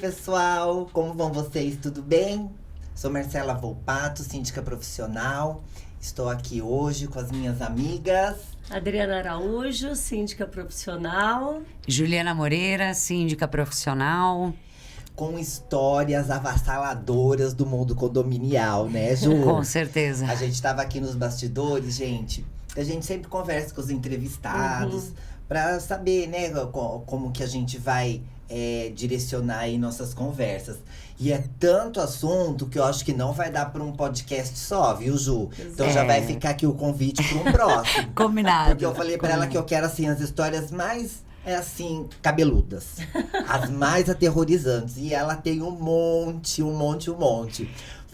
pessoal, como vão vocês? Tudo bem? Sou Marcela Volpato, síndica profissional. Estou aqui hoje com as minhas amigas. Adriana Araújo, síndica profissional. Juliana Moreira, síndica profissional. Com histórias avassaladoras do mundo condominial, né, Ju? Com certeza. A gente estava aqui nos bastidores, gente. A gente sempre conversa com os entrevistados para saber, né, como que a gente vai direcionar aí nossas conversas. E é tanto assunto que eu acho que não vai dar para um podcast só, viu, Ju? Então já vai ficar aqui o convite para um próximo. Combinado. Porque eu falei para ela que eu quero, assim, as histórias mais, cabeludas. As mais aterrorizantes. E ela tem um monte.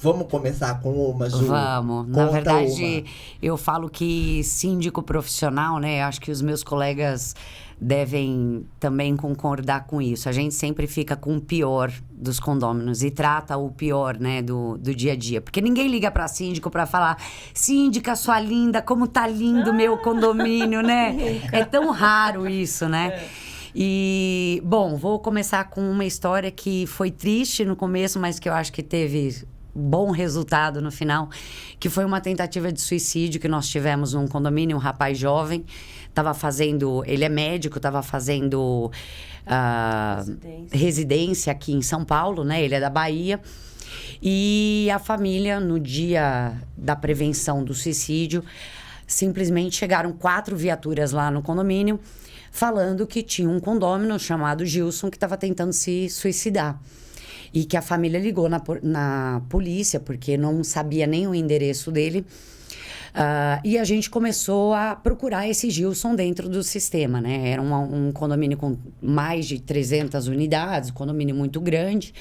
Vamos começar com uma, Ju? Vamos. Conta Na verdade, uma. eu falo que síndico profissional, né? Acho que os meus colegas devem também concordar com isso. A gente sempre fica com o pior dos condôminos e trata o pior, né, do dia a dia. Porque ninguém liga pra síndico pra falar: síndica, sua linda, como tá lindo meu condomínio, né? É tão raro isso, né? E, bom, vou começar com uma história que foi triste no começo, mas que eu acho que teve bom resultado no final, que foi uma tentativa de suicídio que nós tivemos num condomínio. Um rapaz jovem estava fazendo, ele é médico, estava fazendo residência aqui em São Paulo, né? Ele é da Bahia. E a família, no dia da prevenção do suicídio, simplesmente chegaram 4 viaturas lá no condomínio, falando que tinha um condômino chamado Gilson que estava tentando se suicidar. E que a família ligou na polícia, porque não sabia nem o endereço dele. E a gente começou a procurar esse Gilson dentro do sistema, né? Era um condomínio com mais de 300 unidades, um condomínio muito grande.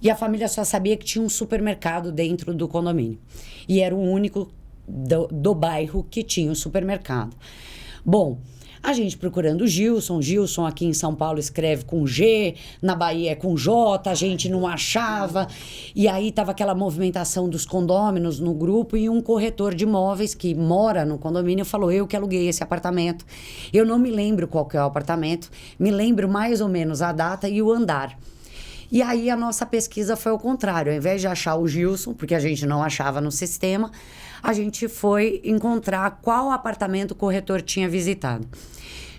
E a família só sabia que tinha um supermercado dentro do condomínio. E era o único do bairro que tinha um supermercado. Bom, a gente procurando o Gilson aqui em São Paulo escreve com G, na Bahia é com J, a gente não achava. E aí tava aquela movimentação dos condôminos no grupo e um corretor de imóveis que mora no condomínio falou: eu que aluguei esse apartamento. Eu não me lembro qual que é o apartamento, me lembro mais ou menos a data e o andar. E aí a nossa pesquisa foi ao contrário. Ao invés de achar o Gilson, porque a gente não achava no sistema, a gente foi encontrar qual apartamento o corretor tinha visitado.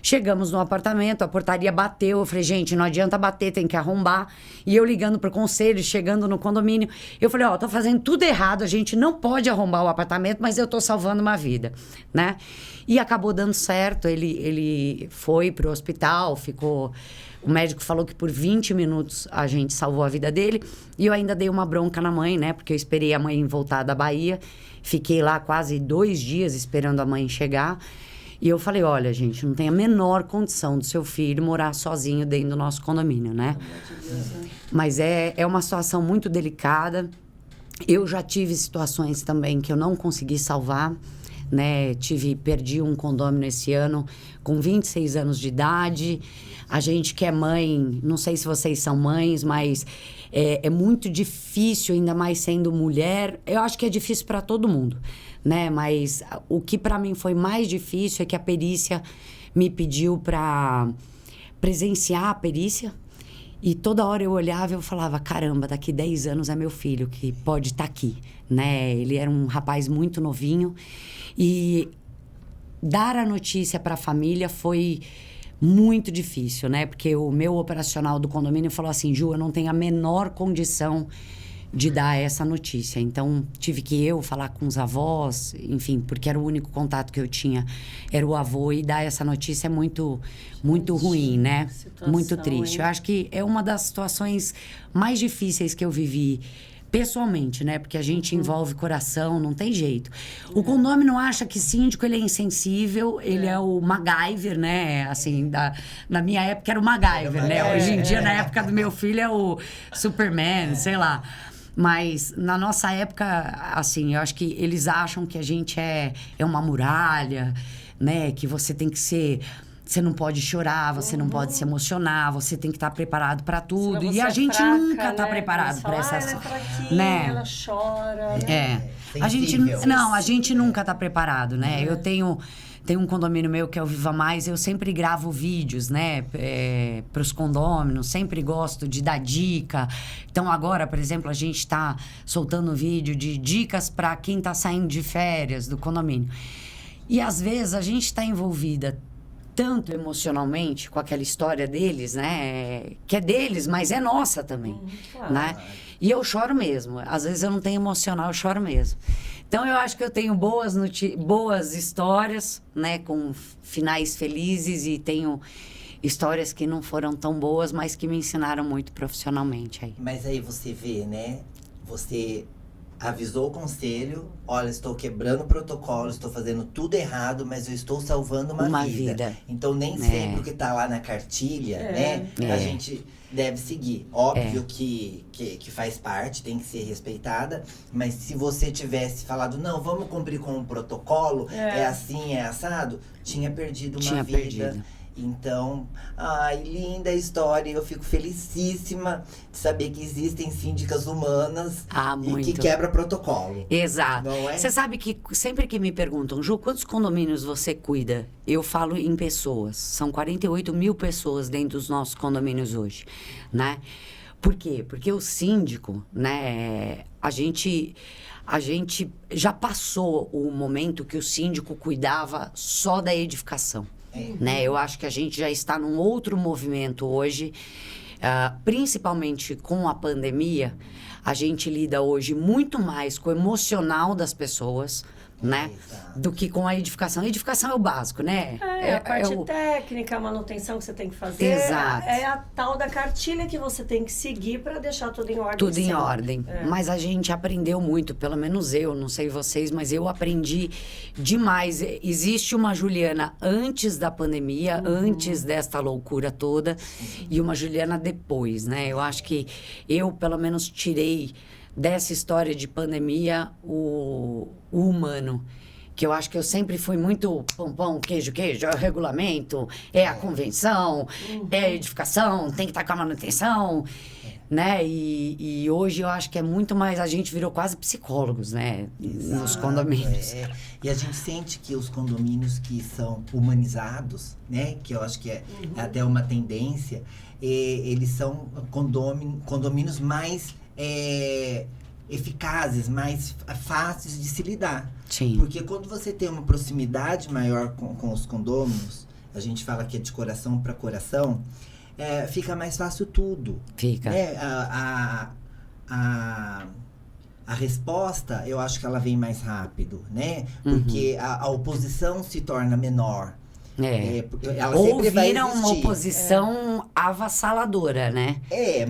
Chegamos no apartamento, a portaria bateu. Eu falei: gente, não adianta bater, tem que arrombar. E eu ligando pro conselho, chegando no condomínio. Eu falei: tô fazendo tudo errado, a gente não pode arrombar o apartamento, mas eu tô salvando uma vida, né? E acabou dando certo, ele foi pro hospital, ficou... O médico falou que por 20 minutos a gente salvou a vida dele. E eu ainda dei uma bronca na mãe, né? Porque eu esperei a mãe voltar da Bahia. Fiquei lá quase 2 dias esperando a mãe chegar. E eu falei: olha, gente, não tem a menor condição do seu filho morar sozinho dentro do nosso condomínio, né? Mas é uma situação muito delicada. Eu já tive situações também que eu não consegui salvar, né? Perdi um condômino esse ano com 26 anos de idade. A gente que é mãe, não sei se vocês são mães, mas é muito difícil, ainda mais sendo mulher. Eu acho que é difícil para todo mundo, né? Mas o que para mim foi mais difícil é que a perícia me pediu para presenciar a perícia. E toda hora eu olhava e eu falava: caramba, daqui 10 anos é meu filho que pode estar aqui, né? Ele era um rapaz muito novinho. E dar a notícia para a família foi muito difícil, né? Porque o meu operacional do condomínio falou assim: Ju, eu não tenho a menor condição de dar essa notícia. Então, tive que eu falar com os avós, enfim, porque era o único contato que eu tinha, era o avô, e dar essa notícia é muito, muito ruim, né? Muito triste. Eu acho que é uma das situações mais difíceis que eu vivi pessoalmente, né? Porque a gente envolve coração, não tem jeito. O condômino acha que síndico, ele é insensível, ele é o MacGyver, né? Assim, na minha época era o MacGyver, né? Hoje em dia, na época do meu filho, é o Superman, sei lá. Mas na nossa época, assim, eu acho que eles acham que a gente é uma muralha, né? Que você tem que ser você não pode chorar, você não pode se emocionar, você tem que estar preparado para tudo. Senão E você a é gente fraca, nunca tá né? preparado Você para fala, essa... ela é fraquinha, né? ela chora, né? A gente, Sensível. não, a gente nunca tá preparado, né? Eu tenho um condomínio meu que é o Viva Mais, eu sempre gravo vídeos, né, pros condôminos, sempre gosto de dar dica. Então agora, por exemplo, a gente tá soltando vídeo de dicas para quem tá saindo de férias do condomínio. E às vezes a gente tá envolvida tanto emocionalmente com aquela história deles, né? Que é deles, mas é nossa também, claro. né? E eu choro mesmo. Às vezes eu não tenho emocional, eu choro mesmo. Então eu acho que eu tenho boas histórias, né? Com finais felizes e tenho histórias que não foram tão boas, mas que me ensinaram muito profissionalmente aí. Mas aí você vê, né? Você avisou o conselho, olha, estou quebrando o protocolo, estou fazendo tudo errado, mas eu estou salvando uma vida. Então, nem sempre o que tá lá na cartilha, né? A gente deve seguir. Óbvio que faz parte, tem que ser respeitada, mas se você tivesse falado, não, vamos cumprir com o protocolo, é assim, é assado, tinha perdido uma vida. Então, ai, linda a história. Eu fico felicíssima de saber que existem síndicas humanas e que quebra protocolo. Exato. Não é? Você sabe que sempre que me perguntam, Ju, quantos condomínios você cuida? Eu falo em pessoas. São 48 mil pessoas dentro dos nossos condomínios hoje, né? Por quê? Porque o síndico, né, a gente já passou o momento que o síndico cuidava só da edificação. Né? Eu acho que a gente já está num outro movimento hoje, principalmente com a pandemia. A gente lida hoje muito mais com o emocional das pessoas, né? Do que com a edificação. A edificação é o básico, né? A parte técnica, a manutenção que você tem que fazer. Exato. É a tal da cartilha que você tem que seguir para deixar tudo em ordem. Tudo em ordem. Mas a gente aprendeu muito, pelo menos eu, não sei vocês, mas eu aprendi demais. Existe uma Juliana antes da pandemia, antes desta loucura toda, e uma Juliana depois, né? Eu acho que eu, pelo menos, tirei dessa história de pandemia o humano. Que eu acho que eu sempre fui muito pão, queijo, é o regulamento, é a convenção, é a edificação, tem que estar com a manutenção, né? E hoje eu acho que é muito mais, a gente virou quase psicólogos, né? Nos condomínios. E a gente sente que os condomínios que são humanizados, né? Que eu acho que é até uma tendência, eles são condomínios mais eficazes, mais fáceis de se lidar. Sim. Porque quando você tem uma proximidade maior com os condôminos, a gente fala que é de coração para coração, fica mais fácil tudo. Fica. Né? A resposta, eu acho que ela vem mais rápido, né? Porque a oposição se torna menor. Ela Ou sempre vai vira existir. uma oposição avassaladora, né?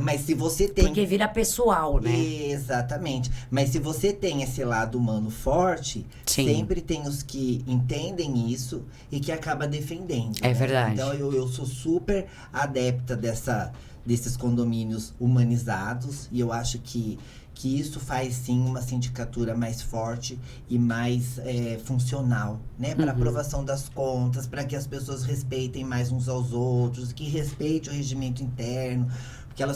Mas se você tem... Porque vira pessoal, né? Exatamente. Mas se você tem esse lado humano forte, sempre tem os que entendem isso e que acaba defendendo. É verdade. Então, eu sou super adepta desses condomínios humanizados. E eu acho que isso faz, sim, uma sindicatura mais forte e mais funcional, né? Para aprovação das contas, para que as pessoas respeitem mais uns aos outros, que respeite o regimento interno.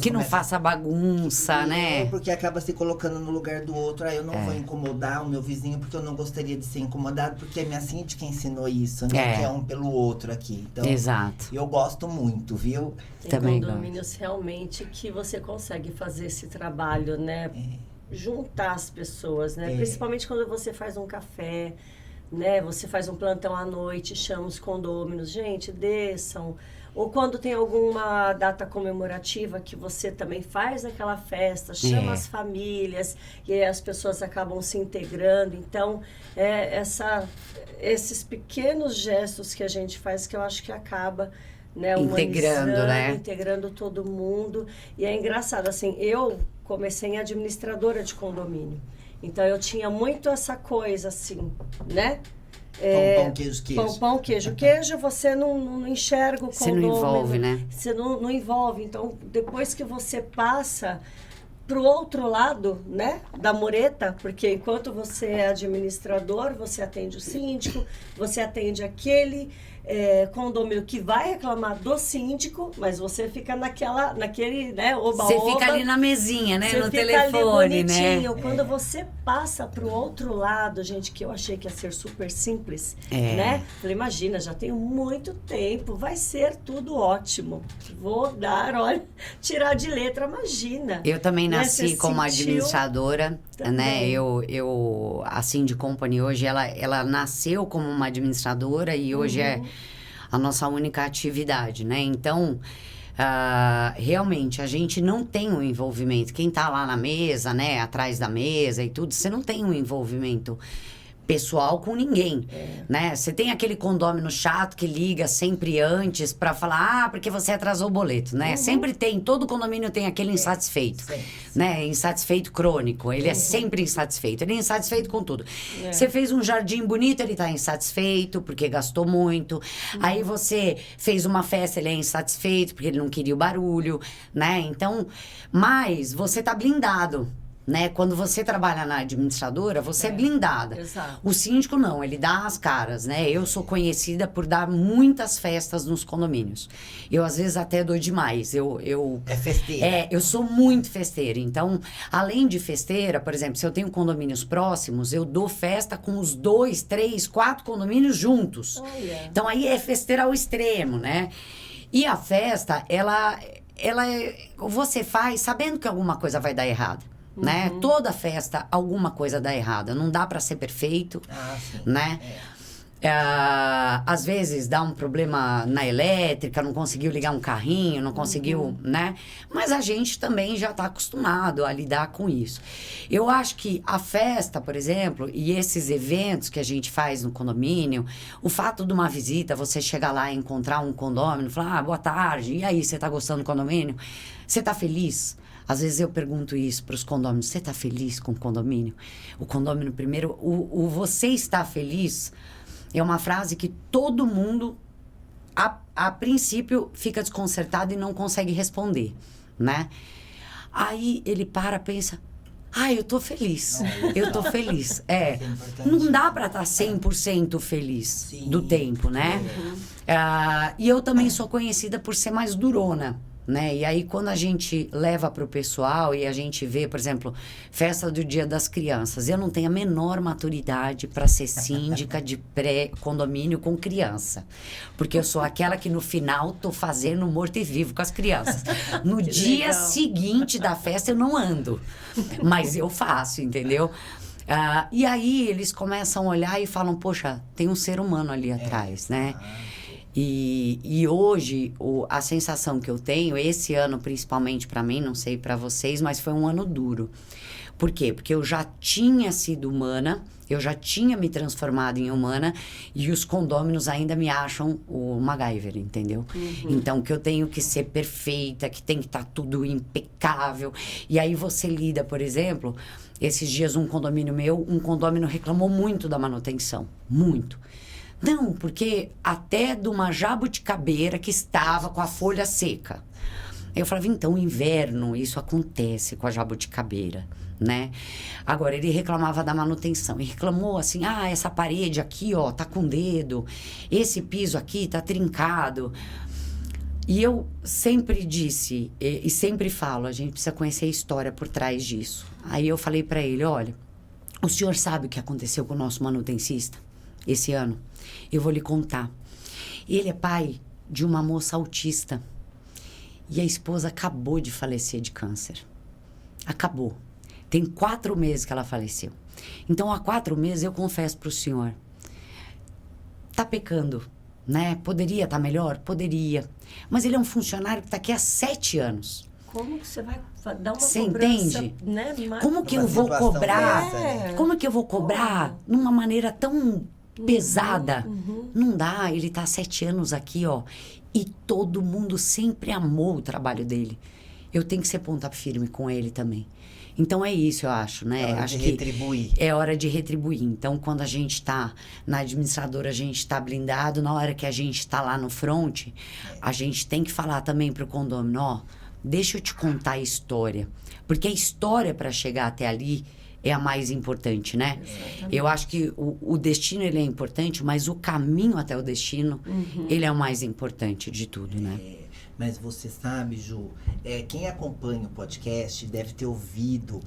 Que não faça bagunça, né? Porque acaba se colocando no lugar do outro. Eu não vou incomodar o meu vizinho porque eu não gostaria de ser incomodado, porque a minha síndica ensinou isso, né? Que é um pelo outro aqui. Então, exato. Eu gosto muito, viu? Tem condomínios realmente que você consegue fazer esse trabalho, né? Juntar as pessoas, né? Principalmente quando você faz um café, né? Você faz um plantão à noite, chama os condôminos. Gente, desçam. Ou quando tem alguma data comemorativa que você também faz aquela festa, chama as famílias e aí as pessoas acabam se integrando. Então, esses pequenos gestos que a gente faz que eu acho que acaba, né, integrando todo mundo. E é engraçado, assim, eu comecei em administradora de condomínio. Então, eu tinha muito essa coisa, assim, né? Pão, queijo, queijo. Pão, queijo, queijo, você não enxerga o condomínio. Você não envolve, né? Você não envolve. Então, depois que você passa pro outro lado, né, da mureta, porque enquanto você é administrador, você atende o síndico, você atende aquele condomínio que vai reclamar do síndico, mas você fica naquele, né, oba-oba. Você fica ali na mesinha, né, Você no fica telefone, ali bonitinho. né? Quando você passa pro outro lado, gente, que eu achei que ia ser super simples, né? Falei, imagina, já tenho muito tempo, vai ser tudo ótimo. Vou dar, olha, tirar de letra, imagina. Eu também Né? nasci Você como sentiu administradora, né? também. A Cindy Company hoje, ela nasceu como uma administradora e hoje é a nossa única atividade, né? Então, realmente, a gente não tem um envolvimento. Quem tá lá na mesa, né? Atrás da mesa e tudo, você não tem um envolvimento pessoal com ninguém, né? Você tem aquele condômino chato que liga sempre antes pra falar, porque você atrasou o boleto, né? Sempre tem, todo condomínio tem aquele insatisfeito, né? Insatisfeito crônico, ele é sempre insatisfeito, ele é insatisfeito com tudo. Você fez um jardim bonito, ele tá insatisfeito porque gastou muito. Aí você fez uma festa, ele é insatisfeito porque ele não queria o barulho, né? Então, mas você tá blindado. Né? Quando você trabalha na administradora, você é blindada. Exato. O síndico não, ele dá as caras, né? Eu sou conhecida por dar muitas festas nos condomínios. Eu, às vezes, até dou demais. É festeira. Eu sou muito festeira. Então, além de festeira, por exemplo, se eu tenho condomínios próximos, eu dou festa com os 2, 3, 4 condomínios juntos. Olha. Então, aí é festeira ao extremo, né? E a festa, você faz sabendo que alguma coisa vai dar errado. Né? Toda festa, alguma coisa dá errada. Não dá para ser perfeito, Sim. né? Às vezes dá um problema na elétrica, não conseguiu ligar um carrinho, não conseguiu, né? Mas a gente também já está acostumado a lidar com isso. Eu acho que a festa, por exemplo, e esses eventos que a gente faz no condomínio, o fato de uma visita, você chegar lá e encontrar um condômino, falar, boa tarde, e aí, você está gostando do condomínio? Você está feliz? Às vezes eu pergunto isso para os condôminos, você está feliz com o condomínio? O condomínio primeiro, o você está feliz é uma frase que todo mundo, a princípio, fica desconcertado e não consegue responder, né? Aí ele pensa, eu tô feliz, eu tô feliz. Não dá para estar 100% feliz do tempo, né? E eu também sou conhecida por ser mais durona. Né? E aí, quando a gente leva para o pessoal e a gente vê, por exemplo, festa do Dia das Crianças, eu não tenho a menor maturidade para ser síndica de pré-condomínio com criança. Porque eu sou aquela que no final tô fazendo morto e vivo com as crianças. No dia seguinte da festa eu não ando, mas eu faço, entendeu? E aí eles começam a olhar e falam, poxa, tem um ser humano ali atrás, né? E hoje, a sensação que eu tenho, esse ano principalmente para mim, não sei para vocês, mas foi um ano duro. Por quê? Porque eu já tinha sido humana, eu já tinha me transformado em humana e os condôminos ainda me acham o MacGyver, entendeu? Então, que eu tenho que ser perfeita, que tem que estar tudo impecável. E aí você lida, por exemplo, esses dias um condomínio reclamou muito da manutenção, muito. Não, porque até de uma jabuticabeira que estava com a folha seca. Eu falava, então, inverno, isso acontece com a jabuticabeira, né? Agora, ele reclamava da manutenção. E reclamou assim, essa parede aqui, ó, tá com dedo. Esse piso aqui tá trincado. E eu sempre disse, e sempre falo, a gente precisa conhecer a história por trás disso. Aí eu falei para ele, olha, o senhor sabe o que aconteceu com o nosso manutencista esse ano? Eu vou lhe contar. Ele é pai de uma moça autista. E a esposa acabou de falecer de câncer. Acabou. Tem 4 meses que ela faleceu. Então, há 4 meses, eu confesso para o senhor, tá pecando, né? Poderia estar melhor? Poderia. Mas ele é um funcionário que está aqui há 7 anos. Como que você vai dar uma você cobrança, entende? Né? Como que eu vou cobrar? Como que eu vou cobrar numa maneira tão pesada? Não dá, ele tá há 7 anos aqui, ó. E todo mundo sempre amou o trabalho dele. Eu tenho que ser ponta firme com ele também. Então é isso, eu acho, né? Acho que retribuir. É hora de retribuir. Então, quando a gente tá na administradora, a gente tá blindado. Na hora que a gente tá lá no front, a gente tem que falar também pro condômino, ó, deixa eu te contar a história. Porque a história para chegar até ali é a mais importante, né? Eu acho que o destino, ele é importante, mas o caminho até o destino, ele é o mais importante de tudo, né? Mas você sabe, Ju, quem acompanha o podcast deve ter ouvido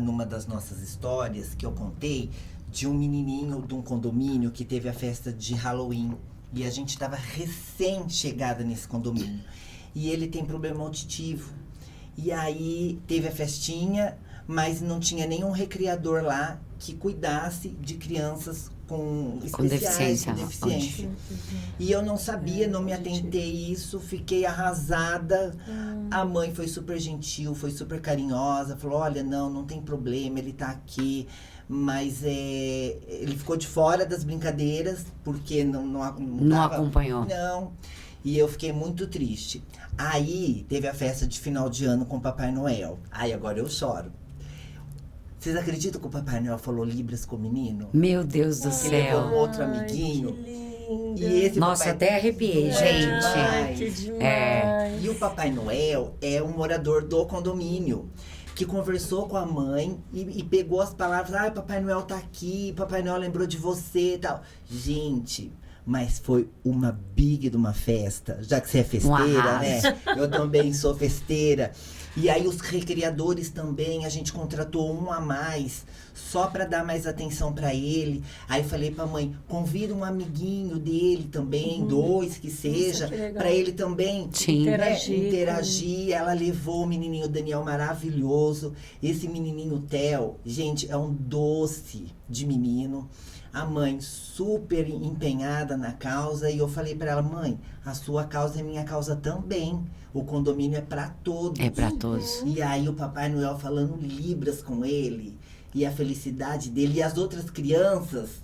numa das nossas histórias que eu contei de um menininho de um condomínio que teve a festa de Halloween. E a gente estava recém-chegada nesse condomínio. E ele tem problema auditivo. E aí teve a festinha, mas não tinha nenhum recreador lá que cuidasse de crianças com deficiência. E eu não sabia, não me atentei isso, fiquei arrasada. A mãe foi super gentil, foi super carinhosa, falou, olha, não tem problema, ele tá aqui. Mas ele ficou de fora das brincadeiras, porque não acompanhou. Não. E eu fiquei muito triste. Aí, teve a festa de final de ano com o Papai Noel. Aí, agora eu choro. Vocês acreditam que o Papai Noel falou Libras com o menino? Meu Deus do Ele céu. levou um outro amiguinho. Que lindo. E esse Nossa, Papai... até arrepiei, gente. Ai, que demais. E o Papai Noel é um morador do condomínio, que conversou com a mãe e pegou as palavras, Papai Noel tá aqui, Papai Noel lembrou de você e tal. Gente, mas foi uma big de uma festa, já que você é festeira, né? Eu também sou festeira. E aí os recreadores também, a gente contratou um a mais, só para dar mais atenção para ele. Aí falei pra mãe, convida um amiguinho dele também, 2 que seja, para ele também interagir. Ela levou o menininho Daniel maravilhoso. Esse menininho Theo, gente, é um doce de menino. A mãe super empenhada na causa. E eu falei pra ela, mãe, a sua causa é minha causa também. O condomínio é pra todos. É pra todos. E aí o Papai Noel falando Libras com ele. E a felicidade dele. E as outras crianças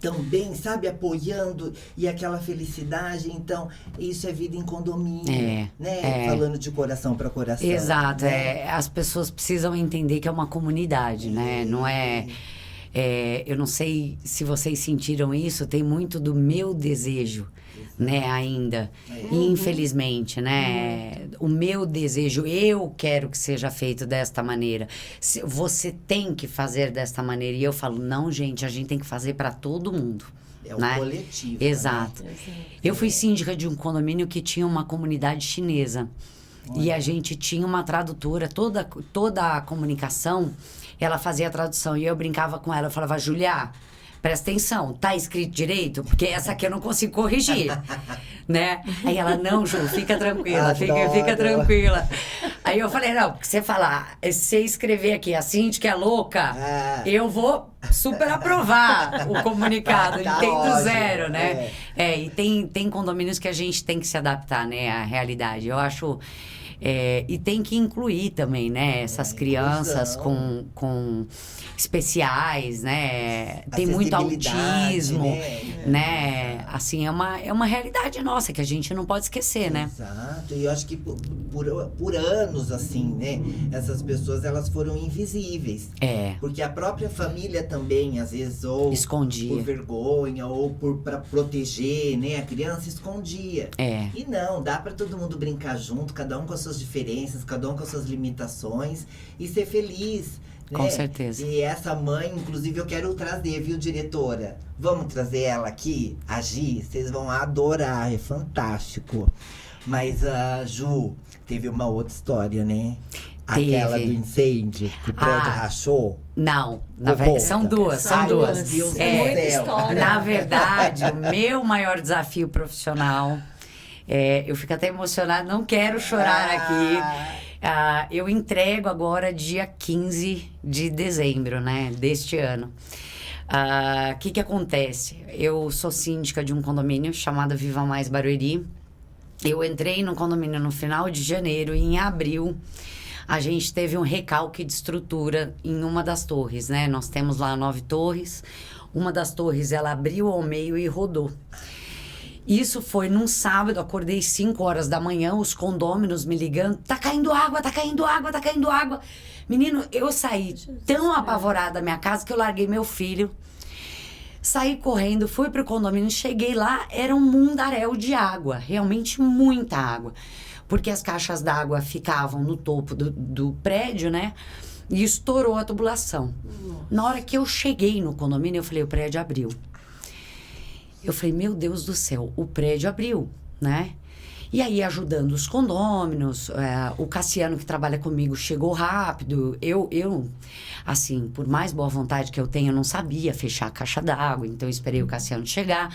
também, sabe, apoiando. E aquela felicidade. Então, isso é vida em condomínio. Né? Falando de coração pra coração. Exato. Né? As pessoas precisam entender que é uma comunidade, né? Não é... eu não sei se vocês sentiram isso, tem muito do meu desejo, né, ainda. Infelizmente, né? O meu desejo, eu quero que seja feito desta maneira. Você tem que fazer desta maneira. E eu falo, não, gente, a gente tem que fazer para todo mundo. É o né? coletivo. Exato. Né? Eu fui síndica de um condomínio que tinha uma comunidade chinesa. E a gente tinha uma tradutora, toda a comunicação, ela fazia a tradução. E eu brincava com ela, eu falava, Julia, presta atenção, tá escrito direito? Porque essa aqui eu não consigo corrigir, né? Aí ela, não, Ju, fica tranquila, fica tranquila. Aí eu falei, não, porque você falar, se escrever aqui, a síndica é louca, eu vou super aprovar o comunicado, Tá entendo ótimo, zero, né? E tem condomínios que a gente tem que se adaptar, né, à realidade. Eu acho... e tem que incluir também, né? Essas crianças com especiais, né? Tem muito autismo, né? Assim, é uma realidade nossa que a gente não pode esquecer, né? Exato. E eu acho que por anos, assim, né? Essas pessoas, elas foram invisíveis. Porque a própria família também, às vezes, ou escondia. Por vergonha, ou para proteger, né? A criança escondia. E não, dá para todo mundo brincar junto, cada um com as suas diferenças, cada um com as suas limitações e ser feliz, né? Com certeza. E essa mãe, inclusive, eu quero trazer, viu, diretora? Vamos trazer ela aqui, a Gi, vocês vão adorar, é fantástico. Mas a Ju teve uma outra história, né? Aquela do incêndio, que o prédio rachou. Não, na verdade, são duas. Muita história. Na verdade, o meu maior desafio profissional... eu fico até emocionada, não quero chorar aqui. Eu entrego agora dia 15 de dezembro, né, deste ano. O que acontece? Eu sou síndica de um condomínio chamado Viva Mais Barueri. Eu entrei no condomínio no final de janeiro e em abril a gente teve um recalque de estrutura em uma das torres, né? Nós temos lá 9 torres. Uma das torres, ela abriu ao meio e rodou. Isso foi num sábado, acordei 5 horas da manhã, os condôminos me ligando, tá caindo água, tá caindo água, tá caindo água. Menino, eu saí tão apavorada da minha casa que eu larguei meu filho, saí correndo, fui pro condomínio, cheguei lá, era um mundaréu de água, realmente muita água. Porque as caixas d'água ficavam no topo do prédio, né? E estourou a tubulação. Na hora que eu cheguei no condomínio, eu falei, o prédio abriu. Eu falei, meu Deus do céu, o prédio abriu, né? E aí, ajudando os condôminos, o Cassiano, que trabalha comigo, chegou rápido. Eu, assim, por mais boa vontade que eu tenho, eu não sabia fechar a caixa d'água. Então, eu esperei o Cassiano chegar.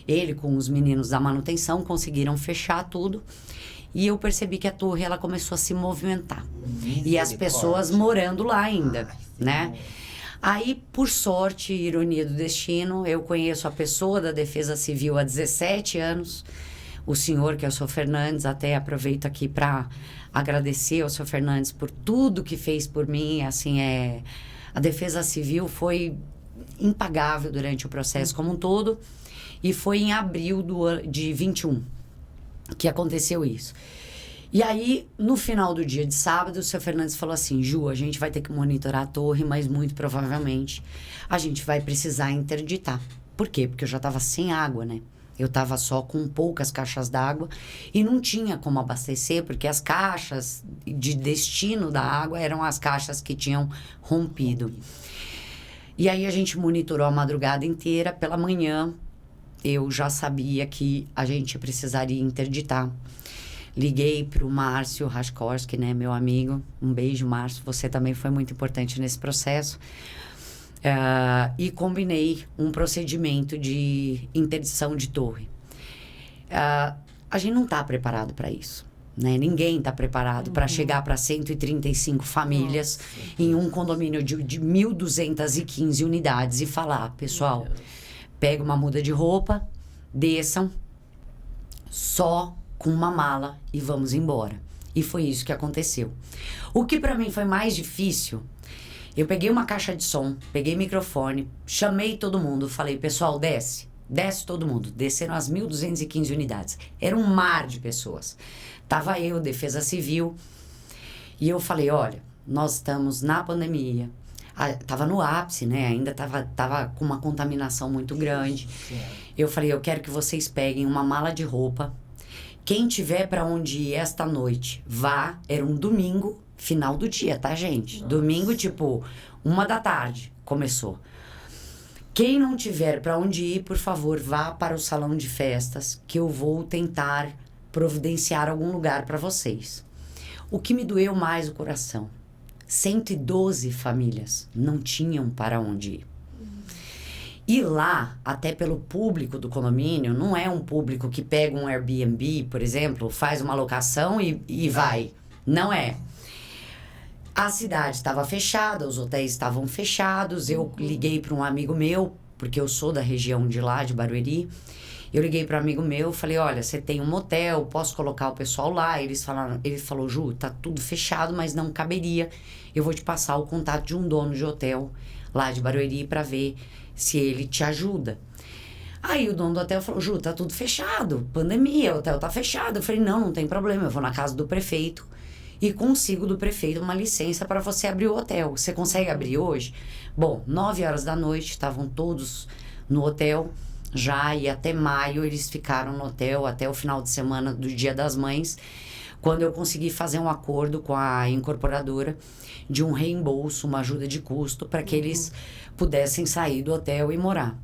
Ele, com os meninos da manutenção, conseguiram fechar tudo. E eu percebi que a torre, ela começou a se movimentar. E as pessoas morando lá ainda, né? Aí, por sorte, ironia do destino, eu conheço a pessoa da Defesa Civil há 17 anos. O senhor, que é o senhor Fernandes, até aproveito aqui para agradecer ao senhor Fernandes por tudo que fez por mim. Assim, a Defesa Civil foi impagável durante o processo como um todo. E foi em abril de 21 que aconteceu isso. E aí, no final do dia de sábado, o senhor Fernandes falou assim, Ju, a gente vai ter que monitorar a torre, mas muito provavelmente a gente vai precisar interditar. Por quê? Porque eu já estava sem água, né? Eu estava só com poucas caixas d'água e não tinha como abastecer, porque as caixas de destino da água eram as caixas que tinham rompido. E aí a gente monitorou a madrugada inteira. Pela manhã, eu já sabia que a gente precisaria interditar. Liguei para o Márcio Raskorski, né, meu amigo. Um beijo, Márcio. Você também foi muito importante nesse processo. E combinei um procedimento de interdição de torre. A gente não está preparado para isso, né? Ninguém está preparado para chegar para 135 famílias em um condomínio de 1.215 unidades e falar, pessoal, pega uma muda de roupa, desçam só com uma mala e vamos embora. E foi isso que aconteceu. O que para mim foi mais difícil... Eu peguei uma caixa de som, peguei microfone, chamei todo mundo, falei, pessoal, desce todo mundo. Desceram as 1.215 unidades. Era um mar de pessoas. Tava eu, Defesa Civil, e eu falei, olha, nós estamos na pandemia, tava no ápice, né? Ainda tava com uma contaminação muito grande. Eu falei, eu quero que vocês peguem uma mala de roupa. Quem tiver para onde ir esta noite, vá. Era um domingo, final do dia, tá, gente? Nossa. Domingo, tipo, 1h começou. Quem não tiver para onde ir, por favor, vá para o salão de festas, que eu vou tentar providenciar algum lugar para vocês. O que me doeu mais o coração, 112 famílias não tinham para onde ir. E lá, até pelo público do condomínio, não é um público que pega um Airbnb, por exemplo, faz uma locação e vai. Não é. A cidade estava fechada, os hotéis estavam fechados. Eu liguei para um amigo meu, porque eu sou da região de lá, de Barueri. Eu liguei para um amigo meu, falei, olha, você tem um motel, posso colocar o pessoal lá? Ele falou, Ju, tá tudo fechado, mas não caberia. Eu vou te passar o contato de um dono de hotel lá de Barueri para ver se ele te ajuda. Aí o dono do hotel falou, Ju, tá tudo fechado, pandemia, o hotel tá fechado. Eu falei, não tem problema, eu vou na casa do prefeito e consigo do prefeito uma licença para você abrir o hotel. Você consegue abrir hoje? Bom, 9h da noite, estavam todos no hotel já, e até maio eles ficaram no hotel até o final de semana do Dia das Mães, quando eu consegui fazer um acordo com a incorporadora de um reembolso, uma ajuda de custo, para que eles pudessem sair do hotel e morar.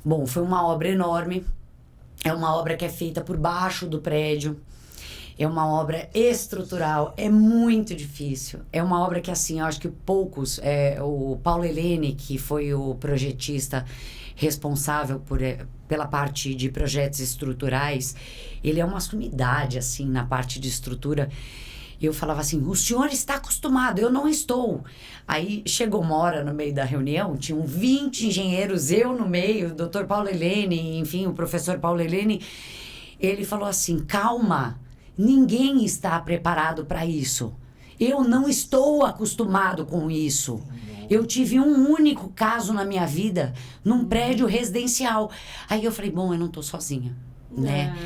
Bom, foi uma obra enorme, é uma obra que é feita por baixo do prédio, é uma obra estrutural, é muito difícil. É uma obra que, assim, eu acho que poucos... o Paulo Helene, que foi o projetista responsável pela parte de projetos estruturais, ele é uma sumidade, assim, na parte de estrutura. E eu falava assim, o senhor está acostumado, eu não estou. Aí chegou uma hora no meio da reunião, tinham 20 engenheiros, eu no meio, o doutor Paulo Helene, enfim, o professor Paulo Helene. Ele falou assim, calma, ninguém está preparado para isso. Eu não estou acostumado com isso. Eu tive um único caso na minha vida, num prédio residencial. Aí eu falei, bom, eu não estou sozinha, né?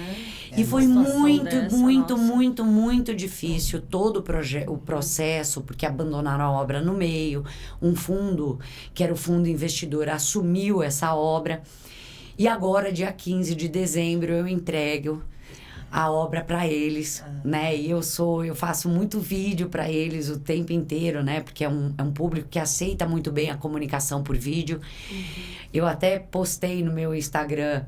E foi muito difícil todo o processo, porque abandonaram a obra no meio. Um fundo, que era o fundo investidor, assumiu essa obra. E agora, dia 15 de dezembro, eu entrego a obra para eles, né? E eu faço muito vídeo para eles o tempo inteiro, né? Porque é um público que aceita muito bem a comunicação por vídeo. Eu até postei no meu Instagram,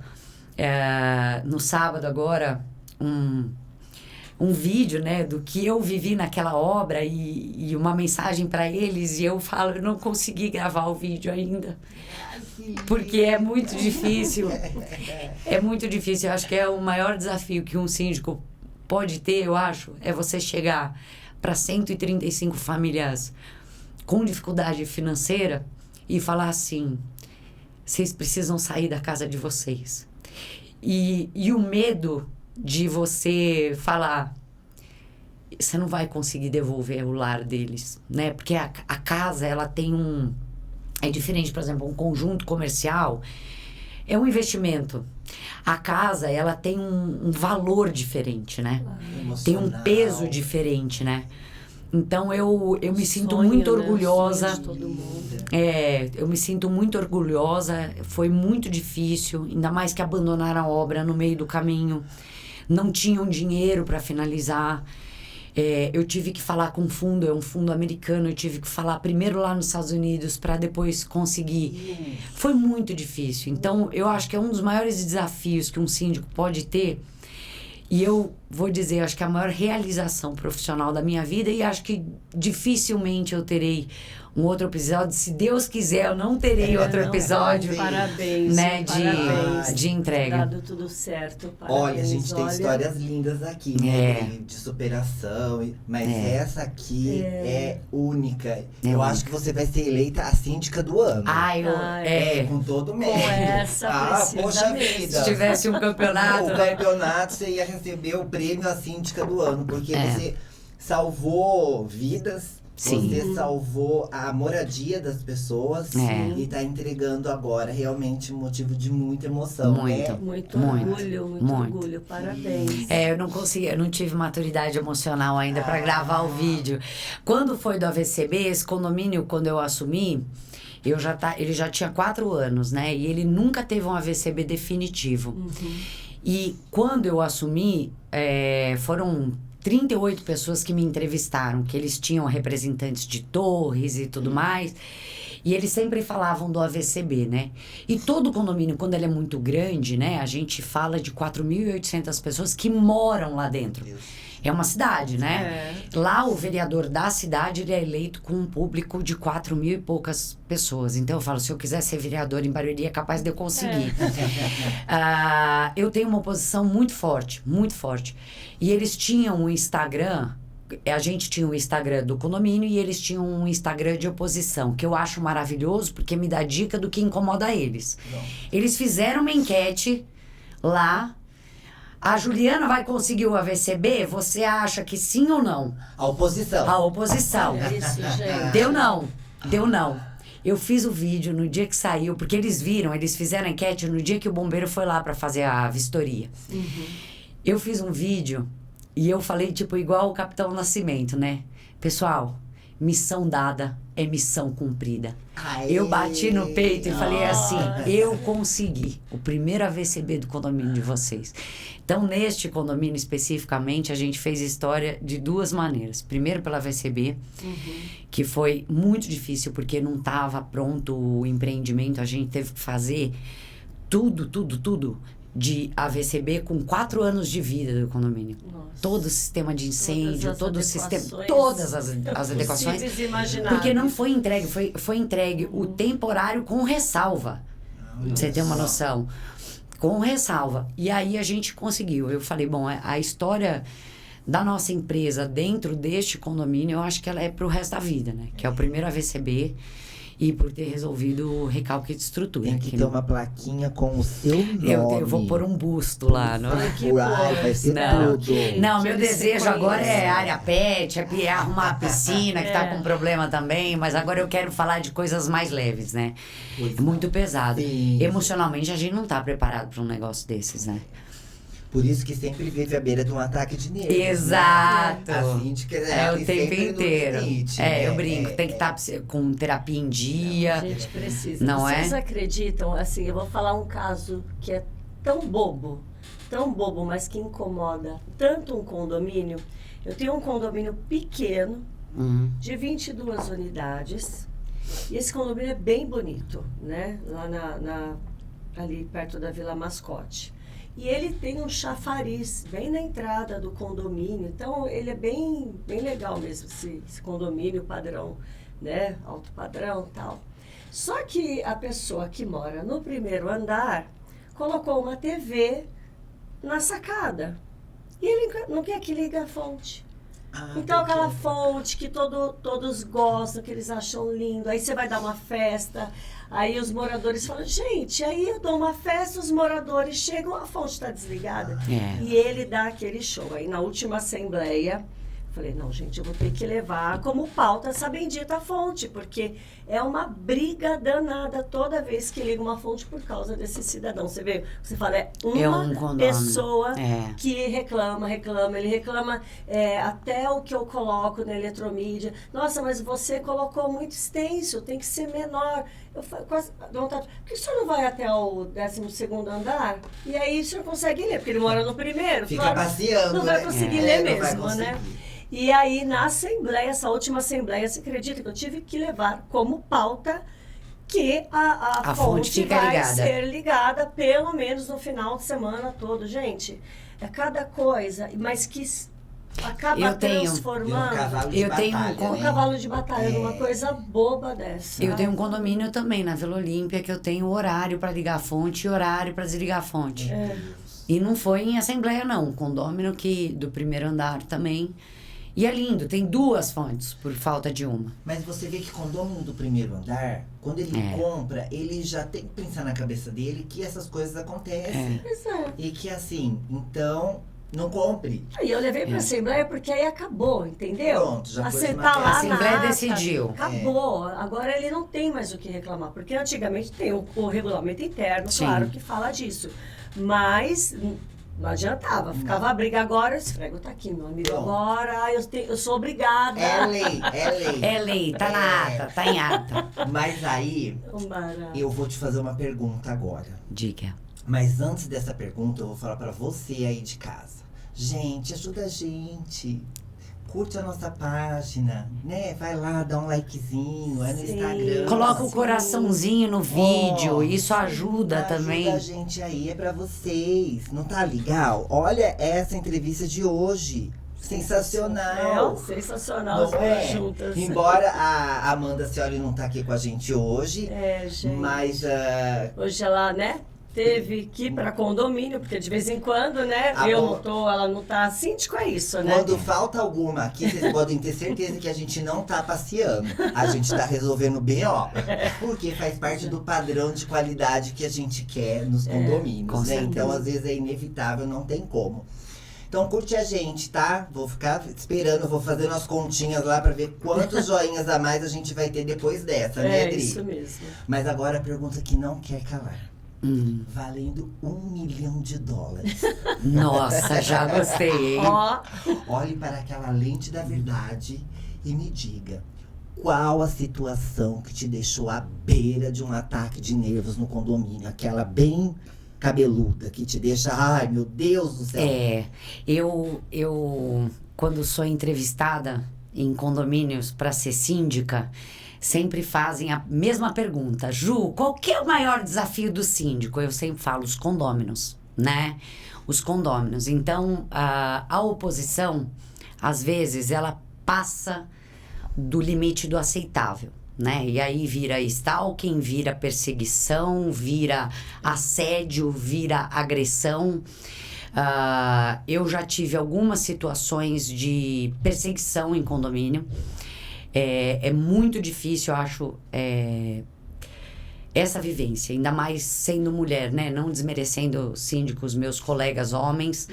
no sábado agora, um vídeo, né, do que eu vivi naquela obra e uma mensagem para eles, e eu falo, eu não consegui gravar o vídeo ainda, porque é muito difícil. É muito difícil. Eu acho que é o maior desafio que um síndico pode ter, eu acho, é você chegar para 135 famílias com dificuldade financeira e falar assim, vocês precisam sair da casa de vocês. E o medo de você falar, você não vai conseguir devolver o lar deles, né? Porque a casa, ela tem é diferente, por exemplo, um conjunto comercial é um investimento. A casa, ela tem um valor diferente, né? Tem um peso diferente, né? Então, eu me sinto muito orgulhosa. Sonho de todo mundo. Eu me sinto muito orgulhosa. Foi muito difícil, ainda mais que abandonaram a obra no meio do caminho. Não tinham dinheiro para finalizar. Eu tive que falar com é um fundo americano. Eu tive que falar primeiro lá nos Estados Unidos para depois conseguir. Foi muito difícil. Então, eu acho que é um dos maiores desafios que um síndico pode ter. E eu vou dizer, acho que é a maior realização profissional da minha vida, e acho que dificilmente eu terei um outro episódio. Se Deus quiser, eu não terei outro episódio. Parabéns, né, parabéns. de entrega. Dado tudo certo, parabéns. Olha, a gente tem histórias lindas aqui, né? De superação. Mas essa aqui é única. Eu acho que você vai ser eleita a síndica do ano. Com todo o mérito. Com essa, poxa mesmo. vida. Se tivesse um campeonato, o campeonato, você ia receber o prêmio a síndica do ano. Porque você salvou vidas. Sim. Você salvou a moradia das pessoas e tá entregando agora realmente motivo de muita emoção, né? Muito orgulho, parabéns. Eu não tive maturidade emocional ainda para gravar o vídeo. Quando foi do AVCB, esse condomínio, quando eu assumi, ele já tinha 4 anos, né? E ele nunca teve um AVCB definitivo. E quando eu assumi, foram 38 pessoas que me entrevistaram, que eles tinham representantes de torres e tudo mais. E eles sempre falavam do AVCB, né? E todo condomínio, quando ele é muito grande, né? A gente fala de 4.800 pessoas que moram lá dentro. É uma cidade, né? Lá, o vereador da cidade, ele é eleito com um público de 4.000 e poucas pessoas. Então, eu falo, se eu quiser ser vereador em Barueri, é capaz de eu conseguir. Eu tenho uma oposição muito forte, muito forte. E eles tinham um Instagram, a gente tinha um Instagram do condomínio e eles tinham um Instagram de oposição, que eu acho maravilhoso, porque me dá dica do que incomoda eles. Eles fizeram uma enquete lá. A Juliana vai conseguir o AVCB? Você acha que sim ou não? A oposição. A oposição. É isso, gente. Deu não. Eu fiz o vídeo no dia que saiu, porque eles fizeram a enquete no dia que o bombeiro foi lá para fazer a vistoria. Eu fiz um vídeo e eu falei, tipo, igual o Capitão Nascimento, né? Pessoal, missão dada é missão cumprida. Eu bati no peito e falei assim, eu consegui o primeiro AVCB do condomínio de vocês. Então, neste condomínio especificamente, a gente fez história de 2 maneiras. Primeiro pela AVCB, que foi muito difícil, porque não estava pronto o empreendimento. A gente teve que fazer tudo de AVCB com 4 anos de vida do condomínio. Nossa. Todo o sistema de incêndio, todas as adequações. Imagináveis. Porque não foi entregue, foi entregue o temporário com ressalva. Pra você ter uma noção. Com ressalva. E aí a gente conseguiu. Eu falei, bom, a história da nossa empresa dentro deste condomínio, eu acho que ela é pro resto da vida, né? Que é o primeiro AVCB. E por ter resolvido o recalque de estrutura. Tem que ter uma plaquinha com o seu nome. Eu vou pôr um busto lá. Vai ser tudo. Não, meu desejo agora é área pet, é arrumar a piscina, que tá com problema também. Mas agora eu quero falar de coisas mais leves, né? É muito pesado. Sim. Emocionalmente, a gente não tá preparado para um negócio desses, né? Por isso que sempre vive à beira de um ataque de nervos. Exato. Né? A síndica o tempo inteiro. Limite, né? Eu brinco, tem que estar com terapia em dia. A gente precisa. Não Vocês acreditam, assim, eu vou falar um caso que é tão bobo, mas que incomoda tanto um condomínio. Eu tenho um condomínio pequeno, de 22 unidades, e esse condomínio é bem bonito, né? Lá ali perto da Vila Mascote. E ele tem um chafariz bem na entrada do condomínio, então ele é bem legal mesmo, esse condomínio padrão, né? Alto padrão e tal. Só que a pessoa que mora no primeiro andar colocou uma TV na sacada. E ele não quer que ligue a fonte. Então aquela fonte que todos gostam, que eles acham lindo. Aí você vai dar uma festa, aí os moradores falam, gente, aí eu dou uma festa, os moradores chegam, a fonte está desligada. E ele dá aquele show. Aí na última assembleia, falei, não, gente, eu vou ter que levar como pauta essa bendita fonte, porque é uma briga danada toda vez que liga uma fonte por causa desse cidadão. Você vê, você fala, uma pessoa que reclama, ele reclama até o que eu coloco na eletromídia. Nossa, mas você colocou muito extenso, tem que ser menor. Eu falo, quase vontade, por que o senhor não vai até o 12º andar? E aí o senhor consegue ler, porque ele mora no primeiro. Fica passeando, não vai conseguir ler mesmo, né? E aí, na assembleia, essa última assembleia, você acredita que eu tive que levar como pauta que a fonte vai ser ligada pelo menos no final de semana todo. Gente, é cada coisa, mas que acaba transformando um cavalo de batalha numa coisa boba dessa. Eu tenho um condomínio também na Vila Olímpia que eu tenho horário para ligar a fonte e horário para desligar a fonte. E não foi em assembleia, não. Um condomínio do primeiro andar também. E é lindo, tem 2 fontes por falta de uma. Mas você vê que condomínio do primeiro andar, quando ele compra, ele já tem que pensar na cabeça dele que essas coisas acontecem. E que assim, então, não compre. Aí eu levei pra Assembleia porque aí acabou, entendeu? Pronto, já foi a Assembleia decidiu. Acabou. Agora ele não tem mais o que reclamar, porque antigamente tem o regulamento interno, claro, que fala disso. Mas não adiantava, ficava a briga agora, esse frego tá aqui, meu amigo. Agora eu sou obrigada. É lei. É lei, tá na ata, tá em ata. Mas aí, eu vou te fazer uma pergunta agora. Diga. Mas antes dessa pergunta, eu vou falar pra você aí de casa. Gente, ajuda a gente. Curte a nossa página, né? Vai lá, dá um likezinho, no Instagram. Coloca o coraçãozinho no vídeo, isso ajuda também. Ajuda a gente aí, é pra vocês. Não tá legal? Olha essa entrevista de hoje. Sensacional. Sensacional, não é? juntas. Embora a Amanda Scioli não tá aqui com a gente hoje. Gente. Mas hoje ela, né? Teve que ir para condomínio, porque de vez em quando, né? Ela não tá. Síndico é isso, né? Quando falta alguma aqui, vocês podem ter certeza que a gente não tá passeando. A gente tá resolvendo BO. Porque faz parte do padrão de qualidade que a gente quer nos condomínios, né? Então, às vezes, é inevitável, não tem como. Então, curte a gente, tá? Vou ficar esperando, vou fazer umas continhas lá pra ver quantos joinhas a mais a gente vai ter depois dessa, né, Adri? É isso mesmo. Mas agora a pergunta que não quer calar. Valendo $1 milhão. Nossa, já gostei, hein? Olhe para aquela lente da verdade e me diga, qual a situação que te deixou à beira de um ataque de nervos no condomínio? Aquela bem cabeluda, que te deixa, ai meu Deus do céu. Eu quando sou entrevistada em condomínios para ser síndica, sempre fazem a mesma pergunta. Ju, qual que é o maior desafio do síndico? Eu sempre falo, os condôminos, né? Os condôminos. Então, a oposição, às vezes, ela passa do limite do aceitável, né? E aí vira stalking, vira perseguição, vira assédio, vira agressão. Eu já tive algumas situações de perseguição em condomínio. É muito difícil, eu acho, essa vivência, ainda mais sendo mulher, né? Não desmerecendo síndicos, meus colegas homens,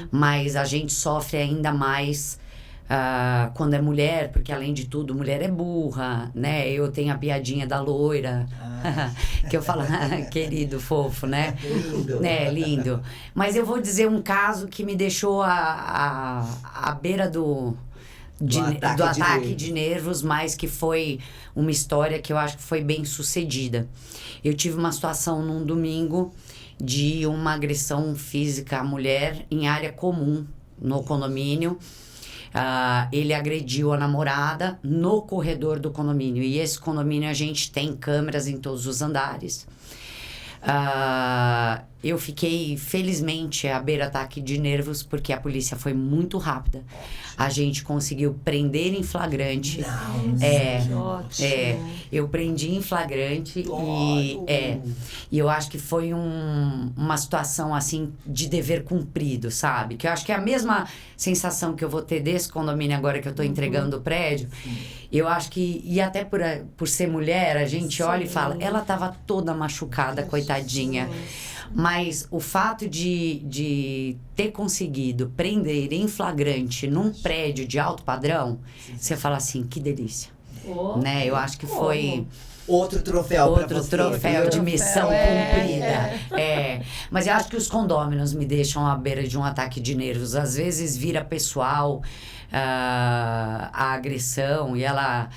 mas a gente sofre ainda mais quando é mulher, porque além de tudo, mulher é burra, né? Eu tenho a piadinha da loira, que eu falo, querido, fofo, né? Lindo. Lindo. Mas eu vou dizer um caso que me deixou à beira do ataque de nervos, mas que foi uma história que eu acho que foi bem sucedida. Eu tive uma situação num domingo de uma agressão física à mulher em área comum no condomínio. Ele agrediu a namorada no corredor do condomínio. E esse condomínio a gente tem câmeras em todos os andares. Eu fiquei, felizmente, à beira-ataque de nervos, porque a polícia foi muito rápida. A gente conseguiu prender em flagrante. Eu prendi em flagrante e eu acho que foi uma situação, assim, de dever cumprido, sabe? Que eu acho que é a mesma sensação que eu vou ter desse condomínio agora que eu tô entregando o prédio. Eu acho que, e até por ser mulher, a gente olha e fala, ela tava toda machucada, coitadinha. Mas o fato de ter conseguido prender em flagrante num prédio de alto padrão, você fala assim, que delícia. Né? Eu acho que foi... Outro troféu pra você. Outro troféu de missão cumprida. Mas eu acho que os condôminos me deixam à beira de um ataque de nervos. Às vezes vira pessoal a agressão e ela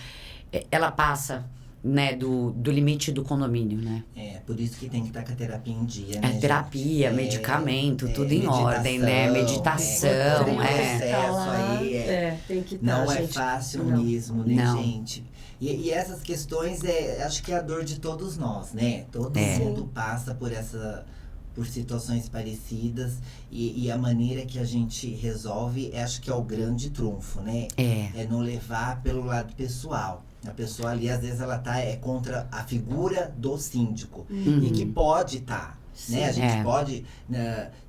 passa... né, do limite do condomínio, né? Por isso que tem que estar com a terapia em dia, né? Terapia, medicamento, tudo em ordem, né? Meditação, processo aí, tem que estar, não gente. É fácil mesmo, né, gente? E essas questões, acho que é a dor de todos nós, né? Todo mundo passa por situações parecidas e a maneira que a gente resolve, acho que é o grande trunfo, né? É não levar pelo lado pessoal. A pessoa ali, às vezes, ela tá contra a figura do síndico. E que pode estar, né? A gente pode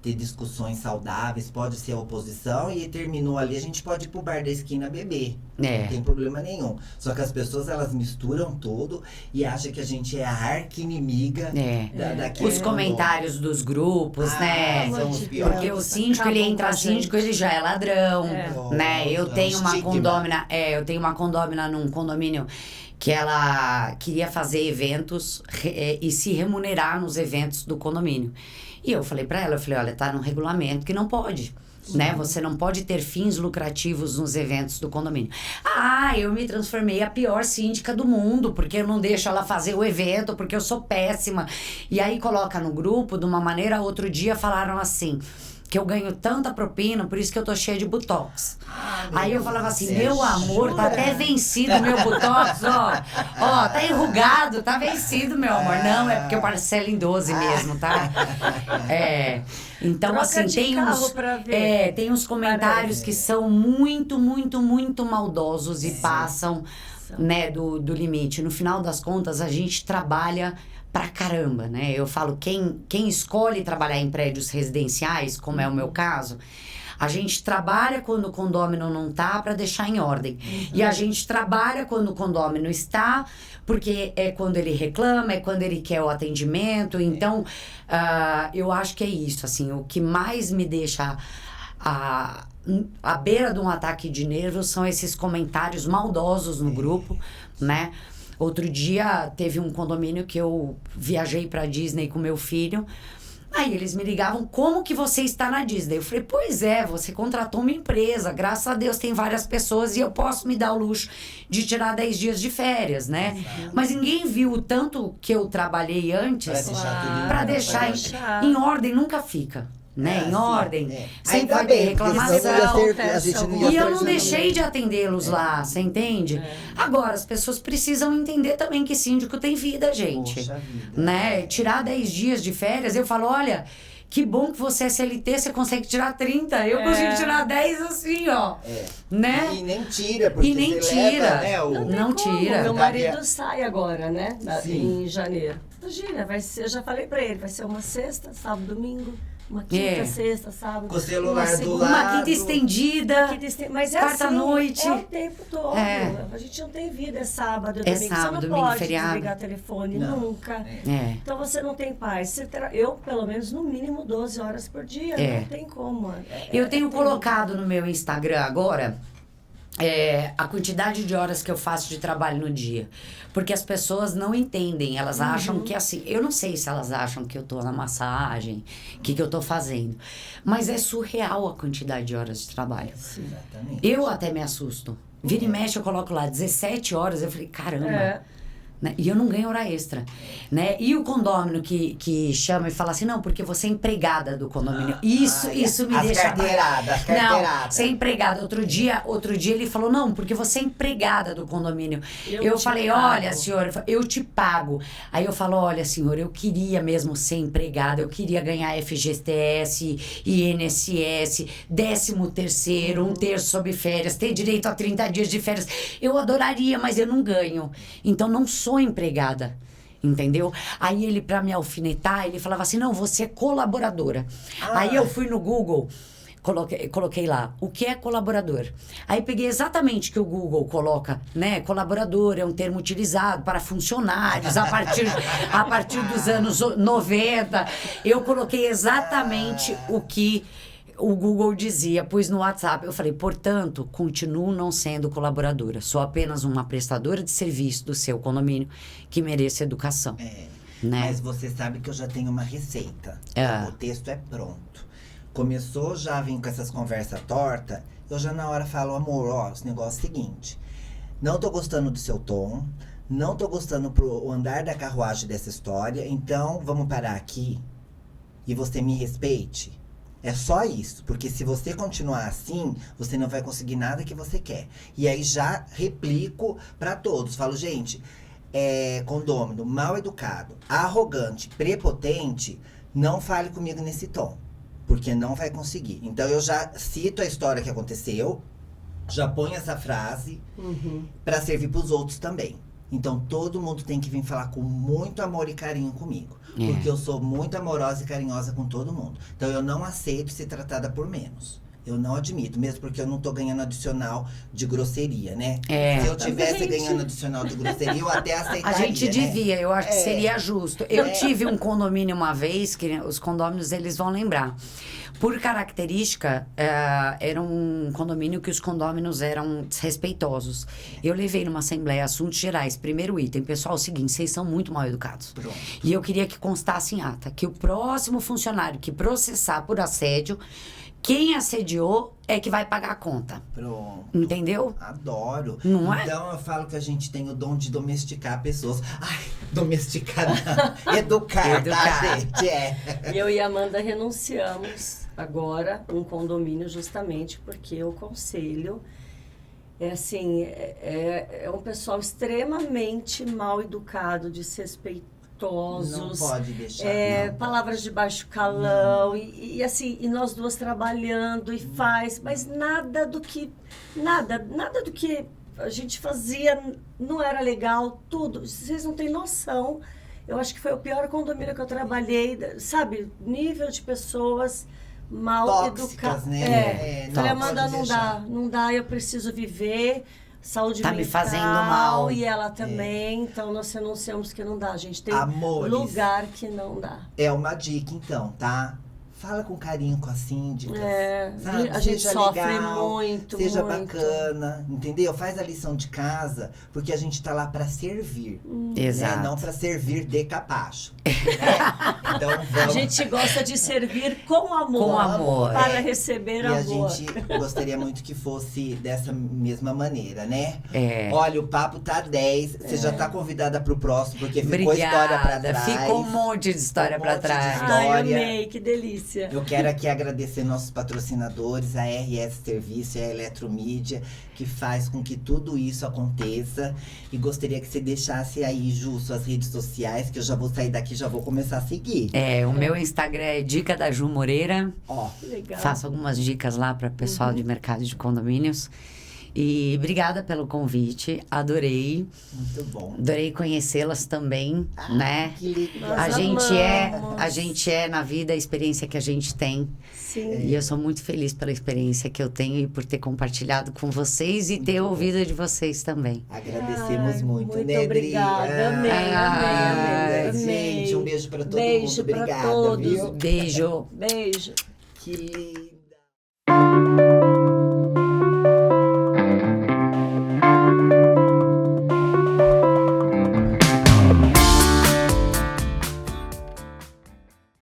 ter discussões saudáveis, pode ser oposição e terminou ali, a gente pode ir pro bar da esquina beber. Não tem problema nenhum. Só que as pessoas, elas misturam tudo e acham que a gente é a arqui-inimiga daquele... Os comentários dos grupos, né? São os piores. Porque o síndico, ele entra síndico, ele já é ladrão, né? Eu tenho uma condômina, num condomínio que ela queria fazer eventos e se remunerar nos eventos do condomínio. E eu falei pra ela, olha, tá no regulamento que não pode. Né? Você não pode ter fins lucrativos nos eventos do condomínio. Eu me transformei a pior síndica do mundo, porque eu não deixo ela fazer o evento, porque eu sou péssima. E aí coloca no grupo, de uma maneira, outro dia falaram assim, que eu ganho tanta propina, por isso que eu tô cheia de botox. Aí eu falava assim, meu amor, tá até vencido meu botox, ó, tá enrugado, tá vencido, meu amor. Não, é porque eu parcelo em 12 mesmo, tá? Então, assim, tem uns comentários que são muito, muito, muito maldosos e passam, né, do limite. No final das contas, a gente trabalha pra caramba, né? Eu falo, quem escolhe trabalhar em prédios residenciais, como é o meu caso, a gente trabalha quando o condômino não tá para deixar em ordem. E a gente trabalha quando o condômino está, porque é quando ele reclama, é quando ele quer o atendimento. Então, eu acho que é isso, assim, o que mais me deixa à beira de um ataque de nervos são esses comentários maldosos no grupo, né? Outro dia teve um condomínio que eu viajei pra Disney com meu filho. Aí eles me ligavam, como que você está na Disney? Eu falei, pois é, você contratou uma empresa, graças a Deus tem várias pessoas e eu posso me dar o luxo de tirar 10 dias de férias, né? Exato. Mas ninguém viu o tanto que eu trabalhei antes pra deixar em ordem, nunca fica. Né, em ordem, sempre vai ter reclamação. E eu não deixei de atendê-los lá, você entende? Agora, as pessoas precisam entender também que síndico tem vida, gente. Poxa vida, né? Tirar 10 dias de férias, eu falo, olha, que bom que você é CLT, você consegue tirar 30. Eu consigo tirar 10 assim, ó. Né? E nem tira, porque nem tira. Leva, né, não tira. Meu marido sai agora, né? Em janeiro. Imagina, eu já falei pra ele, vai ser uma sexta, sábado, domingo. Uma quinta, sexta, sábado. Com o celular do lado. Uma quinta estendida. Mas quarta-noite. É o tempo todo. A gente não tem vida, é sábado, domingo. Sábado, você não domingo, pode feriado. desligar o telefone, nunca. Então você não tem paz. Eu, pelo menos, no mínimo 12 horas por dia. Não tem como. Eu tenho colocado no meu Instagram agora a quantidade de horas que eu faço de trabalho no dia. Porque as pessoas não entendem, elas acham que assim... Eu não sei se elas acham que eu tô na massagem, o que eu tô fazendo. Mas é surreal a quantidade de horas de trabalho. Sim, exatamente. Eu até me assusto. Vira e mexe, eu coloco lá 17 horas, eu falei, caramba. né? E eu não ganho hora extra, né? E o condômino que chama e fala assim, não, porque você é empregada do condomínio. Isso me deixa... As carteiradas. Não, você é empregada. Outro dia ele falou, não, porque você é empregada do condomínio. Eu falei, olha, senhor, eu te pago. Aí eu falo, olha, senhor, eu queria mesmo ser empregada, eu queria ganhar FGTS, INSS, 13º, 1/3 sobre férias, ter direito a 30 dias de férias. Eu adoraria, mas eu não ganho. Então, não sou empregada. Entendeu? Aí ele, pra me alfinetar, ele falava assim, não, você é colaboradora. Aí eu fui no Google, coloquei lá, o que é colaborador? Aí peguei exatamente o que o Google coloca, né? Colaborador é um termo utilizado para funcionários a partir dos anos 90. Eu coloquei exatamente o que o Google dizia, pus no WhatsApp. Eu falei, portanto, continuo não sendo colaboradora. Sou apenas uma prestadora de serviço do seu condomínio que merece educação. Né? Mas você sabe que eu já tenho uma receita. O texto é pronto. Começou já a vir com essas conversas tortas, eu já na hora falo, amor, ó, esse negócio é o seguinte. Não tô gostando do seu tom, não tô gostando pro andar da carruagem dessa história, então vamos parar aqui e você me respeite. É só isso, porque se você continuar assim, você não vai conseguir nada que você quer. E aí já replico pra todos. Falo, gente, condômino, mal educado, arrogante, prepotente, não fale comigo nesse tom, porque não vai conseguir. Então eu já cito a história que aconteceu, já ponho essa frase pra servir pros outros também. Então, todo mundo tem que vir falar com muito amor e carinho comigo. Porque eu sou muito amorosa e carinhosa com todo mundo. Então, eu não aceito ser tratada por menos. Eu não admito, mesmo porque eu não tô ganhando adicional de grosseria, né? Se eu tivesse ganhando adicional de grosseria, eu até aceitaria, a gente devia, eu acho que seria justo. Eu tive um condomínio uma vez, que os condôminos, eles vão lembrar. Por característica, era um condomínio que os condôminos eram desrespeitosos. Eu levei numa assembleia assuntos gerais, primeiro item, pessoal, é o seguinte, vocês são muito mal educados. Pronto. E eu queria que constasse em ata que o próximo funcionário que processar por assédio, quem assediou é que vai pagar a conta. Pronto. Entendeu? Adoro. Não é? Então eu falo que a gente tem o dom de domesticar pessoas. Ai, domesticar não. Educar, tá, gente? Eu e a Amanda renunciamos agora um condomínio justamente porque o conselho é um pessoal extremamente mal educado, desrespeitosos. Não pode deixar. Não Palavras de baixo calão e assim, e nós duas trabalhando e mas nada do que a gente fazia não era legal, tudo. Vocês não têm noção. Eu acho que foi o pior condomínio que eu trabalhei, sabe? Nível de pessoas mal tóxicas, educadas. Né? Falei, Amanda, não dá, eu preciso viver. Saúde mental, me fazendo mal. E ela também, então nós renunciamos que não dá. A gente tem Amores, lugar que não dá. É uma dica então, tá? Fala com carinho com a síndica. Sabe? A gente seja sofre legal, muito, seja muito. bacana, entendeu? Faz a lição de casa, porque a gente tá lá pra servir. Exato. Né? Não pra servir de capacho. Né? Então vamos. A gente gosta de servir com amor. Com amor. Para receber amor. E a gente gostaria muito que fosse dessa mesma maneira, né? É. Olha, o papo tá 10. Você já tá convidada pro próximo, porque ficou história pra trás. Ficou um monte de história pra trás. Ai, amei, que delícia. Eu quero aqui agradecer nossos patrocinadores, a RS Serviço e a Eletromídia, que faz com que tudo isso aconteça. E gostaria que você deixasse aí, Ju, suas redes sociais, que eu já vou sair daqui e já vou começar a seguir. O meu Instagram é Dica da Ju Moreira. Ó, legal. Faço algumas dicas lá para pessoal de mercado de condomínios. E obrigada pelo convite, adorei. muito bom. Adorei conhecê-las também, né? Que legal. Nós A gente é na vida a experiência que a gente tem. Sim. E eu sou muito feliz pela experiência que eu tenho e por ter compartilhado com vocês e ter ouvido de vocês também. Agradecemos muito, né, Adri? Obrigada, amei. Gente, um beijo pra todo Beijo mundo. pra Obrigada, todos. viu? Beijo. Beijo. Que linda.